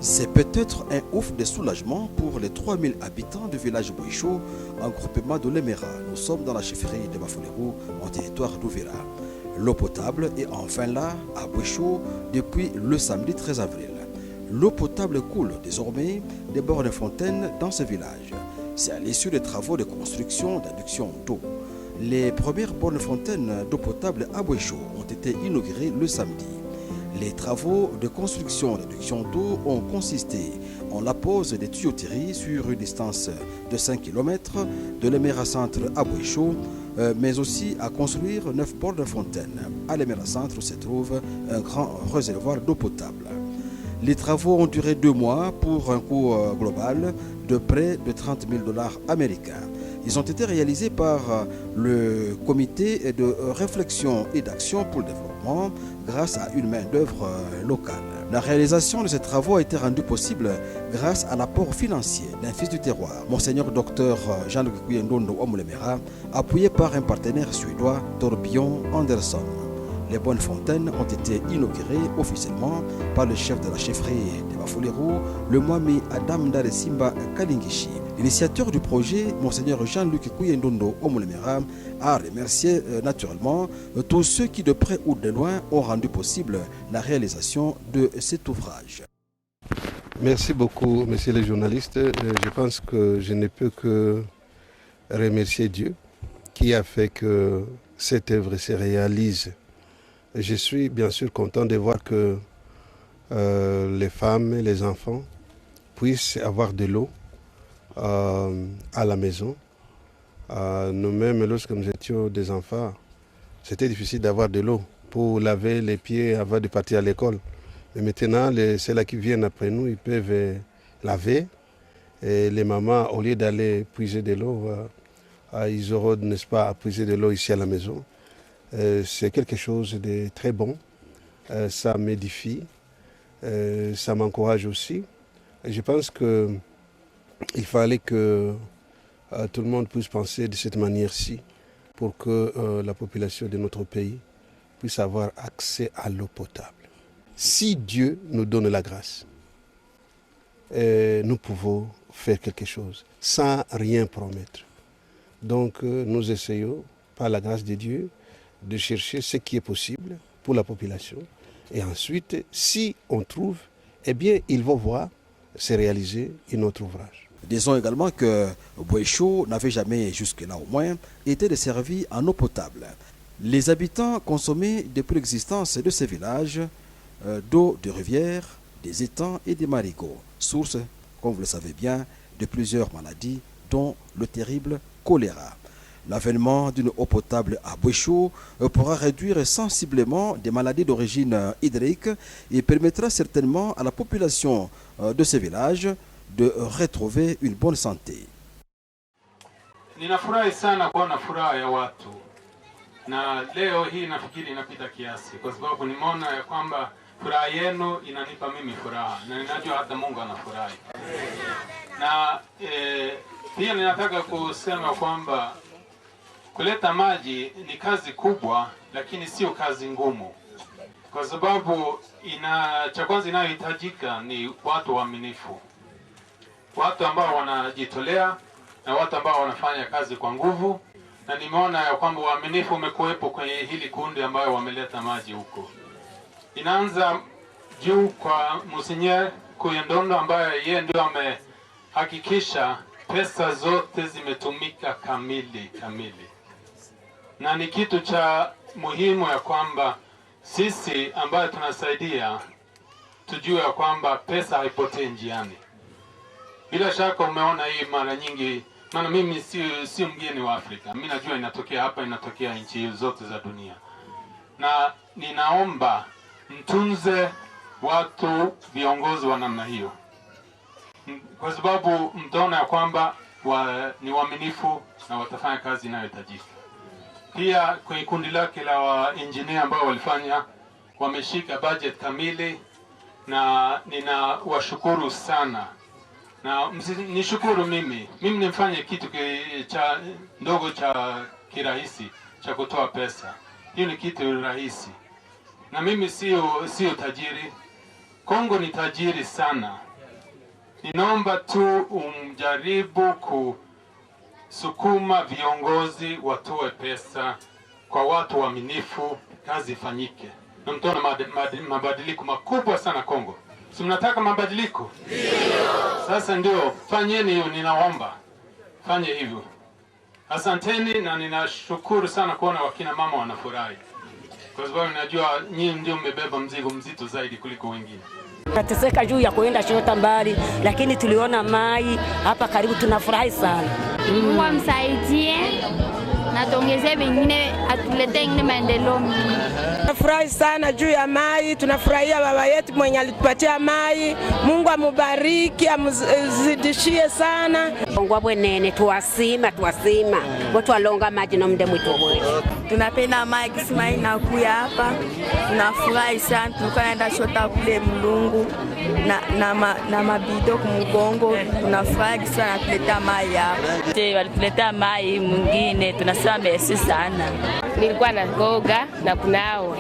C'est peut-être un ouf de soulagement pour les 3000 habitants du village Bouicho, en groupement de l'Emera. Nous sommes dans la chefferie de Bafolérou, en territoire d'Ouvira. L'eau potable est enfin là, à Bouicho, depuis le samedi 13 avril. L'eau potable coule désormais des bords de fontaines dans ce village. C'est à l'issue des travaux de construction d'adduction d'eau. Les premières bornes fontaines d'eau potable à Bouicho ont été inaugurées le samedi. Les travaux de construction d'adduction d'eau ont consisté en la pose des tuyauteries sur une distance de 5 km de l'Emera Centre à Bouicho, mais aussi à construire 9 bornes fontaines. À l'Emera Centre se trouve un grand réservoir d'eau potable. Les travaux ont duré 2 mois pour un coût global de près de 30 000 $ américains. Ils ont été réalisés par le comité de réflexion et d'action pour le développement grâce à une main-d'œuvre locale. La réalisation de ces travaux a été rendue possible grâce à l'apport financier d'un fils du terroir, Monseigneur Dr Jean-Luc Kouyendondo Omulemera, appuyé par un partenaire suédois, Torbjörn Andersson. Les bonnes fontaines ont été inaugurées officiellement par le chef de la chefferie de Bafolérou, le Mwami Adam Daresimba Kalingishi. L'initiateur du projet, Monseigneur Jean-Luc Kouyendondo Omulemera, a remercié naturellement tous ceux qui de près ou de loin ont rendu possible la réalisation de cet ouvrage. Merci beaucoup, messieurs les journalistes. Je pense que je ne peux que remercier Dieu qui a fait que cette œuvre se réalise. Je suis bien sûr content de voir que les femmes et les enfants puissent avoir de l'eau à la maison. Nous-mêmes, lorsque nous étions des enfants, c'était difficile d'avoir de l'eau pour laver les pieds avant de partir à l'école. Mais maintenant, ceux-là qui viennent après nous, ils peuvent laver. Et les mamans, au lieu d'aller puiser de l'eau, ils auront, n'est-ce pas, à puiser de l'eau ici à la maison. C'est quelque chose de très bon. Ça m'édifie, ça m'encourage aussi. Et je pense qu'il fallait que tout le monde puisse penser de cette manière-ci pour que la population de notre pays puisse avoir accès à l'eau potable. Si Dieu nous donne la grâce, nous pouvons faire quelque chose sans rien promettre. Donc nous essayons, par la grâce de Dieu, de chercher ce qui est possible pour la population. Et ensuite, si on trouve, eh bien, ils vont voir se réaliser un autre ouvrage. Disons également que Bouicho n'avait jamais, jusque-là au moins, été desservi en eau potable. Les habitants consommaient depuis l'existence de ces villages d'eau de rivières, des étangs et des marigots, source, comme vous le savez bien, de plusieurs maladies, dont le terrible choléra. L'avènement d'une eau potable à Bouicho pourra réduire sensiblement des maladies d'origine hydrique et permettra certainement à la population de ces villages de retrouver une bonne santé. Ninafurahi sana kuona furaha ya watu na leo hii nafikiri inapita kiasi kwa sababu nimeona ya kwamba furaha yenu inanipa mimi furaha na ninajua hata Mungu anafurahi. Na pia ninataka kusema kwamba kuleta maji ni kazi kubwa lakini sio kazi ngumu. Kwa sababu cha kwanza inayohitajika ni watu waaminifu. Watu ambao wanajitolea na watu ambao wanafanya kazi kwa nguvu, na nimeona ya kwamba uaminifu umekuwepo kwenye hili kundi ambayo wameleta maji huko. Inaanza juu kwa Monseigneur Kouyendondo ambaye yeye ndio amehakikisha pesa zote zimetumika kamili. Na ni kitu cha muhimu ya kwamba sisi ambayo tunasaidia tujue ya kwamba pesa haipotei njiani. Bila shaka umeona hii mara nyingi, maana mimi si mgeni wa Afrika. Mimi najua inatokea hapa, inatokea nchi zote za dunia. Na ninaomba mtunze watu viongozi wa namna hiyo. Kwa sababu mtaona ya kwamba ni waaminifu na watafanya kazi inayohitajika. Pia kwenye kundi lake la engineer ambao wameshika budget kamili na ninawashukuru sana. Na nishukuru mimi nimfanye kitu ndogo cha kirahisi cha kutoa pesa. Hiyo ni kitu rahisi. Na mimi sio tajiri. Kongo ni tajiri sana. Ninaomba tu umjaribu kusukuma viongozi watoe pesa kwa watu waaminifu, kazi ifanyike. Na mtaona mabadiliko makubwa sana Kongo. Si mnataka mabadiliko? Ndio. Sasa ndio, fanyeni hiyo, ninaomba. Fanye hivyo. Asanteni na ninashukuru sana kuona wakina mama wanafurahi. Kwa sababu najua nyinyi ndio mmebeba mzigo mzito zaidi kuliko wengine. Tunateseka juu ya kuenda shota mbali, lakini tuliona mai hapa karibu, tunafurahi sana. Mungu amsaidie na tuongezee wengine, atuletee ingine maendeleo mingi. Tunafurahi sana juu ya mai, tunafurahia baba yetu mwenye alitupatia mai. Mungu amubariki, amzidishie sana. Ngwa bwenene tuwasima watu walonga maji na mde mwitu mwetu. Tunapenda mai kisima inakuya hapa. Tunafurahi sana, tulikuwa naenda shota kule Mlungu na mabido kumgongo. Tunafurahi sana tuletea mai hapa. Walituletea mai mwingine, tunasema merci sana. Nilikuwa na goga na kunawa.